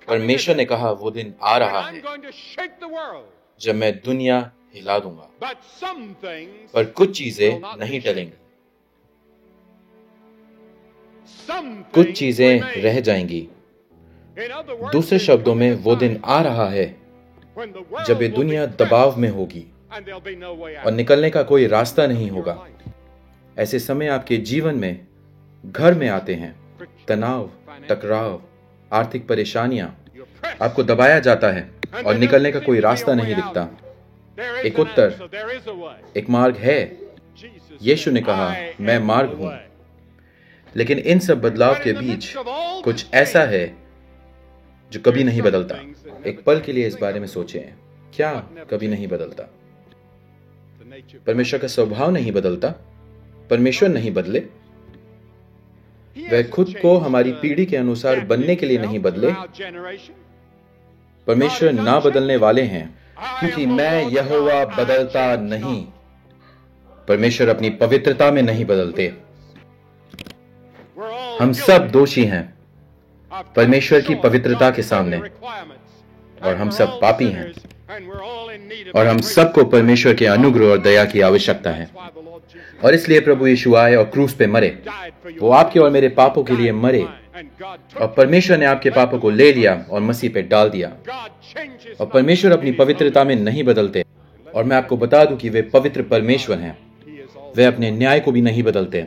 परमेश्वर ने कहा वो दिन आ रहा है जब मैं दुनिया हिला दूंगा, पर कुछ चीजें नहीं टलेंगी, कुछ चीजें रह जाएंगी। दूसरे शब्दों में वो दिन आ रहा है जब ये दुनिया दबाव में होगी और निकलने का कोई रास्ता नहीं होगा। ऐसे समय आपके जीवन में घर में आते हैं, तनाव, टकराव, आर्थिक परेशानियां, आपको दबाया जाता है और निकलने का कोई रास्ता नहीं दिखता। एक उत्तर, एक मार्ग है। यीशु ने कहा, मैं मार्ग हूं। लेकिन इन सब बदलाव के बीच कुछ ऐसा है जो कभी नहीं बदलता। एक पल के लिए इस बारे में सोचें, क्या कभी नहीं बदलता? परमेश्वर का स्वभाव नहीं बदलता। परमेश्वर नहीं बदले। वह खुद को हमारी पीढ़ी के अनुसार बनने के लिए नहीं बदले। परमेश्वर ना बदलने वाले हैं, क्योंकि मैं यहोवा बदलता नहीं। परमेश्वर अपनी पवित्रता में नहीं बदलते। हम सब दोषी हैं परमेश्वर की पवित्रता के सामने, और हम सब पापी हैं, और हम सबको परमेश्वर के अनुग्रह और दया की आवश्यकता है। और इसलिए प्रभु यीशु आए और क्रूस पे मरे। वो आपके और मेरे पापों के लिए मरे, और परमेश्वर ने आपके पापों को ले लिया और मसीह पे डाल दिया। और परमेश्वर अपनी पवित्रता में नहीं बदलते। और मैं आपको बता दूं कि वे पवित्र परमेश्वर हैं। वे अपने न्याय को भी नहीं बदलते।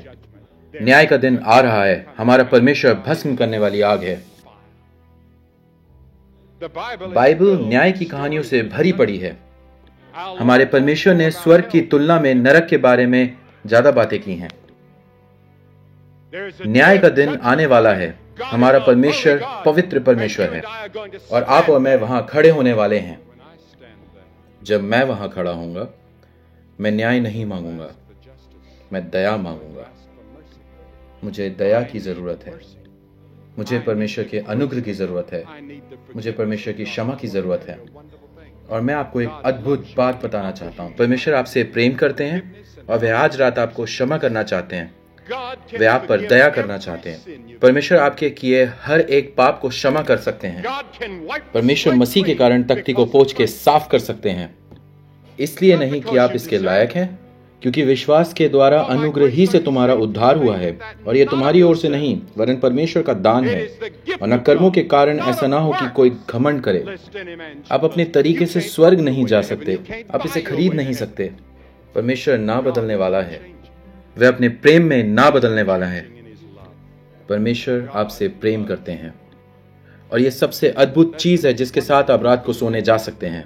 न्याय का दिन आ रहा है। हमारा परमेश्वर भस्म करने वाली आग है। बाइबल न्याय की कहानियों से भरी पड़ी है। हमारे परमेश्वर ने स्वर्ग की तुलना में नरक के बारे में ज्यादा बातें की हैं। न्याय का दिन आने वाला है। हमारा परमेश्वर पवित्र परमेश्वर है, और आप और मैं वहां खड़े होने वाले हैं। जब मैं वहां खड़ा होऊंगा, मैं न्याय नहीं मांगूंगा, मैं दया मांगूंगा। मुझे दया की जरूरत है। मुझे परमेश्वर के अनुग्रह की जरूरत है। मुझे परमेश्वर की क्षमा की जरूरत है। और मैं आपको एक अद्भुत बात बताना चाहता हूं। परमेश्वर आपसे प्रेम करते हैं, और वे आज रात आपको क्षमा करना चाहते हैं। वे आप पर दया करना चाहते हैं। परमेश्वर आपके किए हर एक पाप को क्षमा कर सकते हैं। परमेश्वर मसीह के कारण तख्ती को पोंछ के साफ कर सकते हैं। इसलिए नहीं कि आप इसके लायक हैं, क्योंकि विश्वास के द्वारा अनुग्रह ही से तुम्हारा उद्धार हुआ है, और यह तुम्हारी ओर से नहीं वरन परमेश्वर का दान है। और न कर्मों के कारण ऐसा ना हो कि कोई घमंड करे। आप अपने तरीके से स्वर्ग नहीं जा सकते। आप इसे खरीद नहीं सकते। परमेश्वर ना बदलने वाला है। वह अपने प्रेम में ना बदलने वाला है। परमेश्वर आपसे प्रेम करते हैं, और यह सबसे अद्भुत चीज है जिसके साथ आप रात को सोने जा सकते हैं।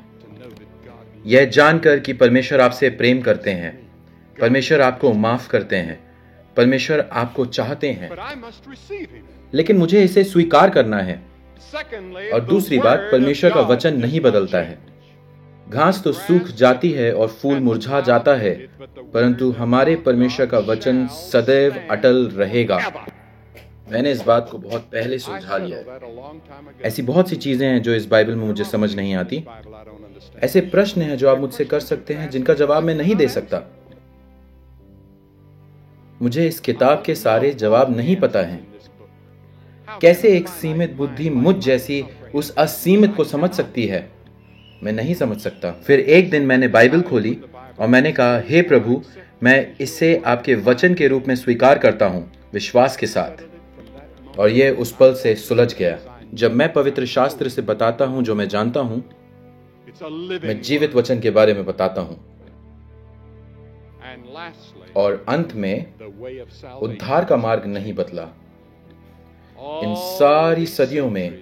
यह जानकर कि परमेश्वर आपसे प्रेम करते हैं, परमेश्वर आपको माफ करते हैं, परमेश्वर आपको चाहते हैं, लेकिन मुझे इसे स्वीकार करना है। और दूसरी बात, परमेश्वर का वचन नहीं बदलता है। घास तो सूख जाती है और फूल मुरझा जाता है, परंतु हमारे परमेश्वर का वचन सदैव अटल रहेगा। मैंने इस बात को बहुत पहले सुलझा लिया है। ऐसी बहुत सी चीजें हैं जो इस बाइबल में मुझे समझ नहीं आती। ऐसे प्रश्न हैं जो आप मुझसे कर सकते हैं, जिनका जवाब मैं नहीं दे सकता। मुझे इस किताब के सारे जवाब नहीं पता हैं। कैसे एक सीमित बुद्धि मुझ जैसी उस असीमित को समझ सकती है, मैं नहीं समझ सकता। फिर एक दिन मैंने बाइबल खोली और मैंने कहा, हे प्रभु, मैं इसे आपके वचन के रूप में स्वीकार करता हूं, विश्वास के साथ। और यह उस पल से सुलझ गया। जब मैं पवित्र शास्त्र से बताता हूं जो मैं जानता हूं, मैं जीवित वचन के बारे में बताता हूं। और अंत में उद्धार का मार्ग नहीं बदला। इन सारी सदियों में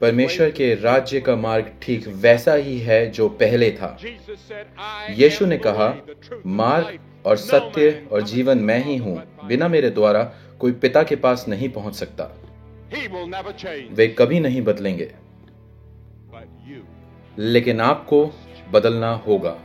परमेश्वर के राज्य का मार्ग ठीक वैसा ही है जो पहले था। यीशु ने कहा, मार्ग और सत्य और जीवन मैं ही हूं। बिना मेरे द्वारा कोई पिता के पास नहीं पहुंच सकता। वे कभी नहीं बदलेंगे, लेकिन आपको बदलना होगा।